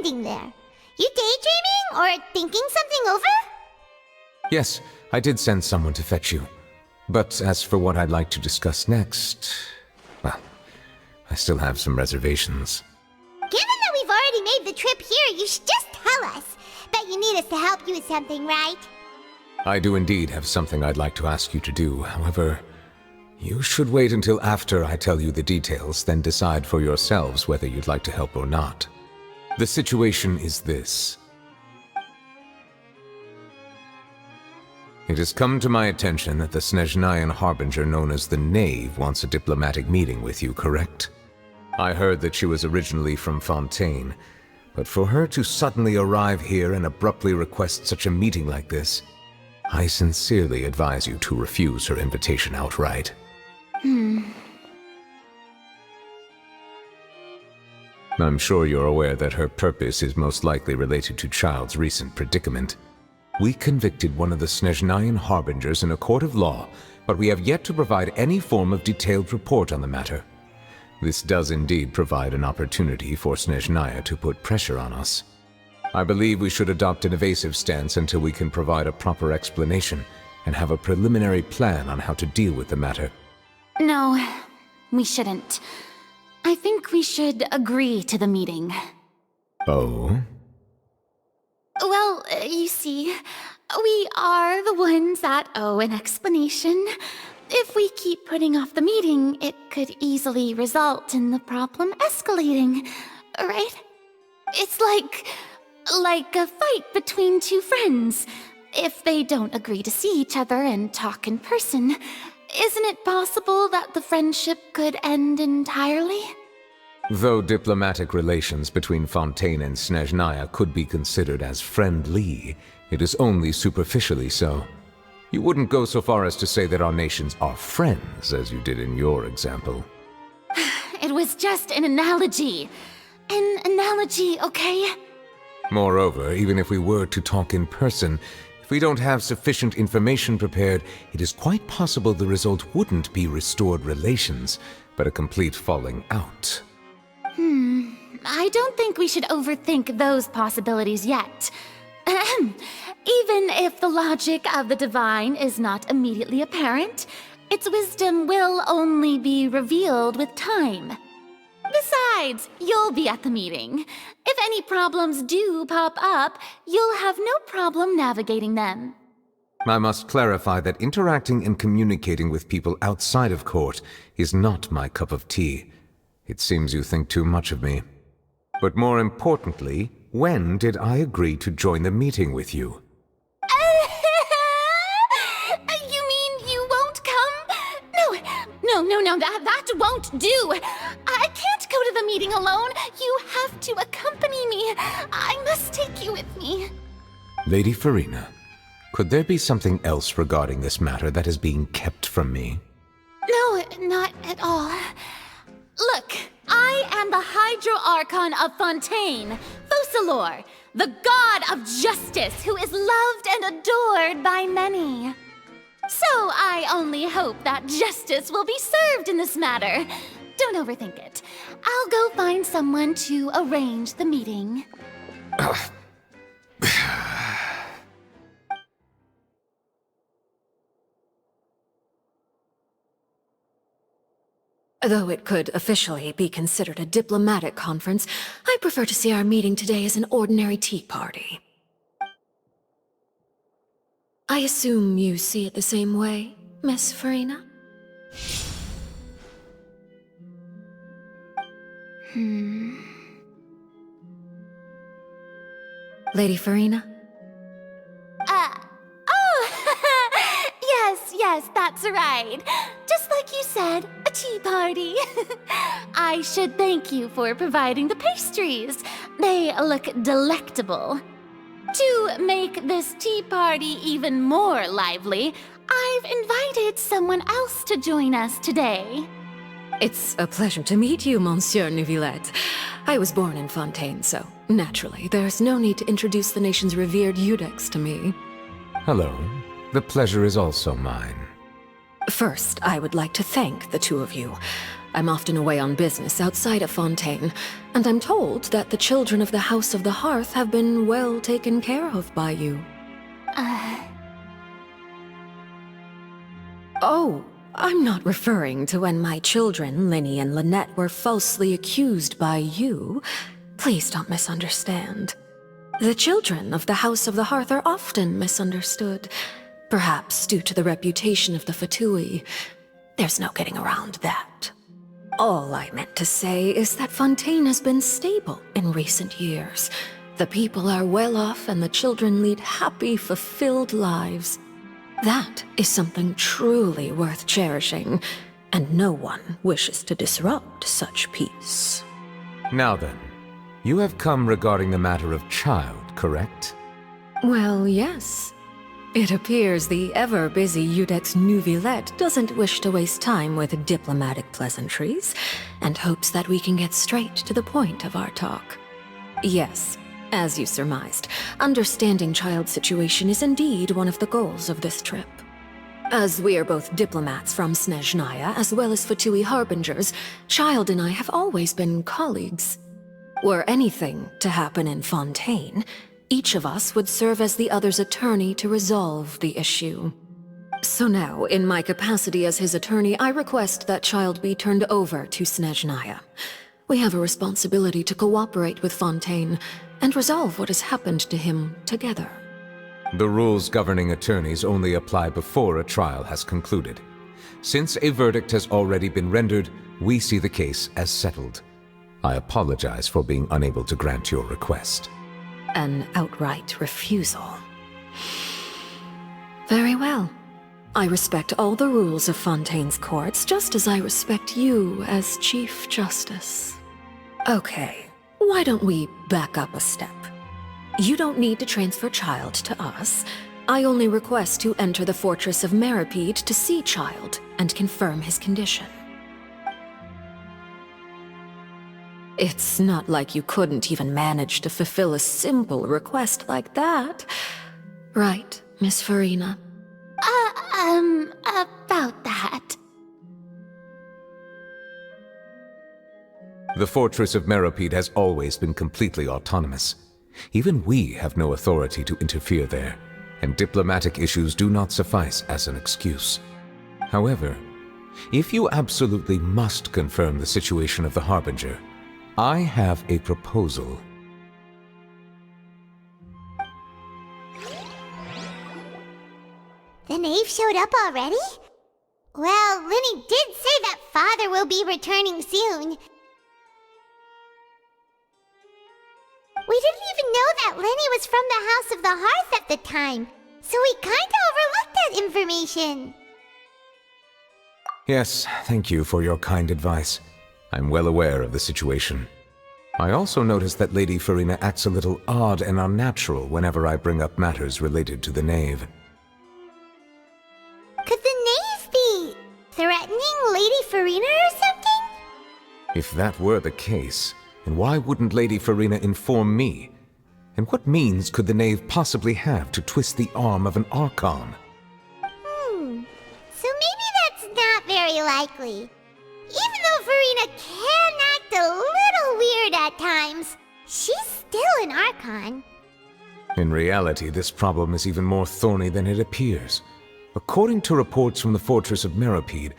standing there? You daydreaming or thinking something over? Yes, I did send someone to fetch you. But as for what I'd like to discuss next, well, I still have some reservations. Given that we've already made the trip here, you should just tell us. Bet you need us to help you with something, right? I do indeed have something I'd like to ask you to do. However, you should wait until after I tell you the details, then decide for yourselves whether you'd like to help or not. The situation is this. It has come to my attention that the Snezhnayan harbinger known as the Knave wants a diplomatic meeting with you, correct? I heard that she was originally from Fontaine, but for her to suddenly arrive here and abruptly request such a meeting like this, I sincerely advise you to refuse her invitation outright. I'm sure you're aware that her purpose is most likely related to Child's recent predicament. We convicted one of the Snezhnayan harbingers in a court of law, but we have yet to provide any form of detailed report on the matter. This does indeed provide an opportunity for Snezhnaya to put pressure on us. I believe we should adopt an evasive stance until we can provide a proper explanation and have a preliminary plan on how to deal with the matter. No, we shouldn't. I think we should agree to the meeting. Oh? Well, you see, we are the ones that owe an explanation. If we keep putting off the meeting, it could easily result in the problem escalating, right? It's like a fight between two friends. If they don't agree to see each other and talk in person, isn't it possible that the friendship could end entirely? Though diplomatic relations between Fontaine and Snezhnaya could be considered as friendly, it is only superficially so. You wouldn't go so far as to say that our nations are friends, as you did in your example. It was just an analogy. An analogy, okay? Moreover, even if we were to talk in person, if we don't have sufficient information prepared, it is quite possible the result wouldn't be restored relations, but a complete falling out. I don't think we should overthink those possibilities yet. Even if the logic of the divine is not immediately apparent, its wisdom will only be revealed with time. Besides, you'll be at the meeting. If any problems do pop up, you'll have no problem navigating them. I must clarify that interacting and communicating with people outside of court is not my cup of tea. It seems you think too much of me. But more importantly, when did I agree to join the meeting with you? You mean you won't come? No, that won't do. I can't go to the meeting alone. You have to accompany me. I must take you with me. Lady Farina, could there be something else regarding this matter that is being kept from me? No, not at all. Look, I am the Hydro-Archon of Fontaine, Focalor, the god of justice who is loved and adored by many. So I only hope that justice will be served in this matter. Don't overthink it. I'll go find someone to arrange the meeting. Though it could officially be considered a diplomatic conference, I prefer to see our meeting today as an ordinary tea party. I assume you see it the same way, Miss Farina? Lady Farina? Yes, that's right. Just like you said, a tea party. I should thank you for providing the pastries. They look delectable. To make this tea party even more lively, I've invited someone else to join us today. It's a pleasure to meet you, Monsieur Neuvillette. I was born in Fontaine, so naturally, there's no need to introduce the nation's revered Eudex to me. Hello. The pleasure is also mine. First, I would like to thank the two of you. I'm often away on business outside of Fontaine, and I'm told that the children of the House of the Hearth have been well taken care of by you. Oh, I'm not referring to when my children, Linny and Lynette, were falsely accused by you. Please don't misunderstand. The children of the House of the Hearth are often misunderstood, perhaps due to the reputation of the Fatui. There's no getting around that. All I meant to say is that Fontaine has been stable in recent years. The people are well off and the children lead happy, fulfilled lives. That is something truly worth cherishing, and no one wishes to disrupt such peace. Now then, you have come regarding the matter of child, correct? Well, yes. It appears the ever-busy Iudex Neuvillette doesn't wish to waste time with diplomatic pleasantries, and hopes that we can get straight to the point of our talk. Yes, as you surmised, understanding child's situation is indeed one of the goals of this trip. As we are both diplomats from Snezhnaya as well as Fatui harbingers, Child and I have always been colleagues. Were anything to happen in Fontaine, each of us would serve as the other's attorney to resolve the issue. So now, in my capacity as his attorney, I request that Child be turned over to Snezhnaya. We have a responsibility to cooperate with Fontaine and resolve what has happened to him together. The rules governing attorneys only apply before a trial has concluded. Since a verdict has already been rendered, we see the case as settled. I apologize for being unable to grant your request. An outright refusal. Very well. I respect all the rules of Fontaine's courts, just as I respect you as Chief Justice. Okay, why don't we back up a step? You don't need to transfer Child to us. I only request to enter the fortress of Meripede to see Child and confirm his condition. It's not like you couldn't even manage to fulfill a simple request like that. Right, Miss Farina? About that. The fortress of Meripede has always been completely autonomous. Even we have no authority to interfere there, and diplomatic issues do not suffice as an excuse. However, if you absolutely must confirm the situation of the Harbinger, I have a proposal. The knave showed up already? Well, Linny did say that Father will be returning soon. We didn't even know that Linny was from the House of the Hearth at the time, so we kinda overlooked that information. Yes, thank you for your kind advice. I'm well aware of the situation. I also noticed that Lady Farina acts a little odd and unnatural whenever I bring up matters related to the knave. Could the knave be threatening Lady Farina or something? If that were the case, then why wouldn't Lady Farina inform me? And what means could the knave possibly have to twist the arm of an Archon? So maybe that's not very likely. Even though Farina can act a little weird at times, she's still an Archon. In reality, this problem is even more thorny than it appears. According to reports from the fortress of Meripede,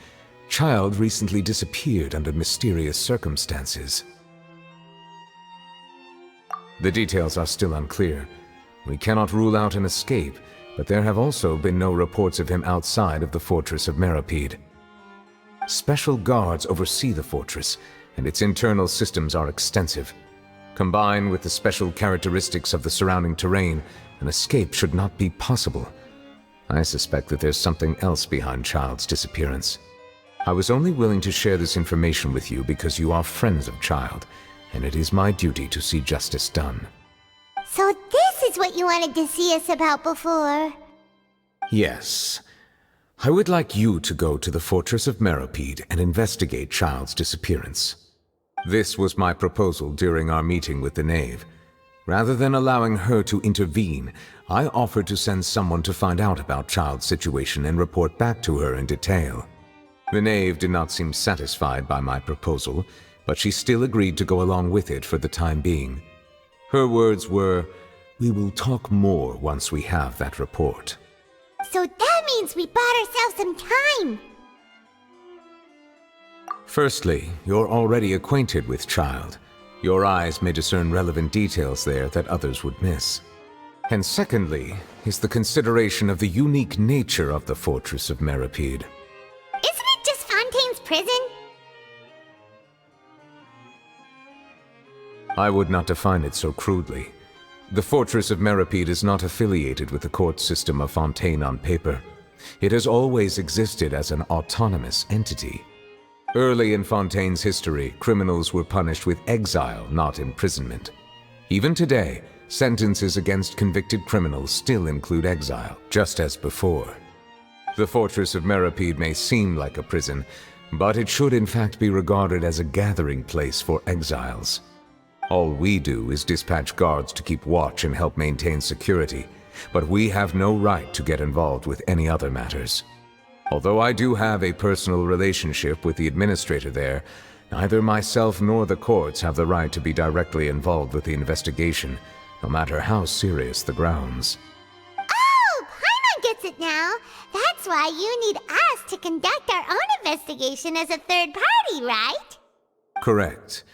Child recently disappeared under mysterious circumstances. The details are still unclear. We cannot rule out an escape, but there have also been no reports of him outside of the fortress of Meripede. Special guards oversee the fortress, and its internal systems are extensive. Combined with the special characteristics of the surrounding terrain, an escape should not be possible. I suspect that there's something else behind Child's disappearance. I was only willing to share this information with you because you are friends of Child, and it is my duty to see justice done. So this is what you wanted to see us about before. Yes. I would like you to go to the fortress of Meripede and investigate Child's disappearance. This was my proposal during our meeting with the knave. Rather than allowing her to intervene, I offered to send someone to find out about Child's situation and report back to her in detail. The knave did not seem satisfied by my proposal, but she still agreed to go along with it for the time being. Her words were, "We will talk more once we have that report." So that means we bought ourselves some time. Firstly, you're already acquainted with Child. Your eyes may discern relevant details there that others would miss. And secondly, is the consideration of the unique nature of the Fortress of Meripede. Isn't it just Fontaine's prison? I would not define it so crudely. The Fortress of Meripede is not affiliated with the court system of Fontaine on paper. It has always existed as an autonomous entity. Early in Fontaine's history, criminals were punished with exile, not imprisonment. Even today, sentences against convicted criminals still include exile, just as before. The Fortress of Meripede may seem like a prison, but it should in fact be regarded as a gathering place for exiles. All we do is dispatch guards to keep watch and help maintain security, but we have no right to get involved with any other matters. Although I do have a personal relationship with the administrator there, neither myself nor the courts have the right to be directly involved with the investigation, no matter how serious the grounds. Oh, Paimon gets it now. That's why you need us to conduct our own investigation as a third party, right? Correct.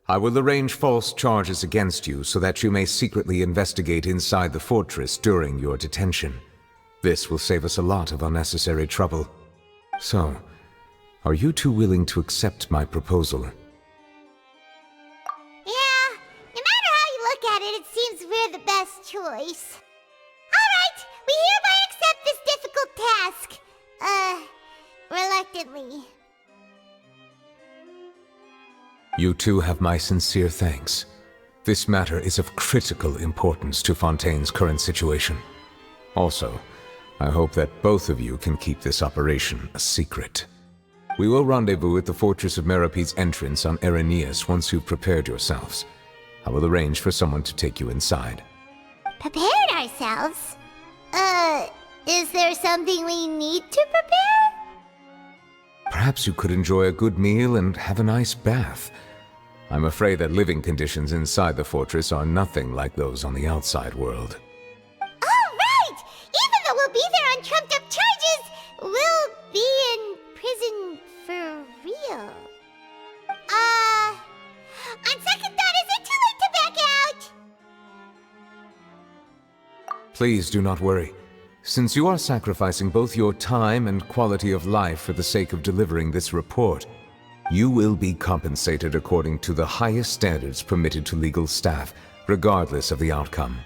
I will arrange false charges against you so that you may secretly investigate inside the fortress during your detention. This will save us a lot of unnecessary trouble. So, are you two willing to accept my proposal? Yeah, no matter how you look at it, it seems we're the best choice. Alright, we hereby accept this difficult task. Reluctantly. You two have my sincere thanks. This matter is of critical importance to Fontaine's current situation. Also, I hope that both of you can keep this operation a secret. We will rendezvous at the Fortress of Meripede's entrance on Irenaeus once you've prepared yourselves. I will arrange for someone to take you inside. Prepared ourselves? Is there something we need to prepare? Perhaps you could enjoy a good meal and have a nice bath. I'm afraid that living conditions inside the fortress are nothing like those on the outside world. Oh, right! Even though we'll be there on trumped-up charges, we'll be in prison for real. On second thought, is it too late to back out? Please do not worry. Since you are sacrificing both your time and quality of life for the sake of delivering this report, you will be compensated according to the highest standards permitted to legal staff, regardless of the outcome.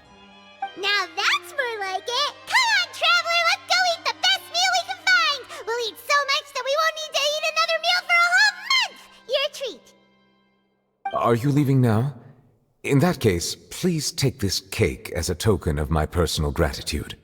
Now that's more like it! Come on, traveler, let's go eat the best meal we can find! We'll eat so much that we won't need to eat another meal for a whole month! You're a treat! Are you leaving now? In that case, please take this cake as a token of my personal gratitude.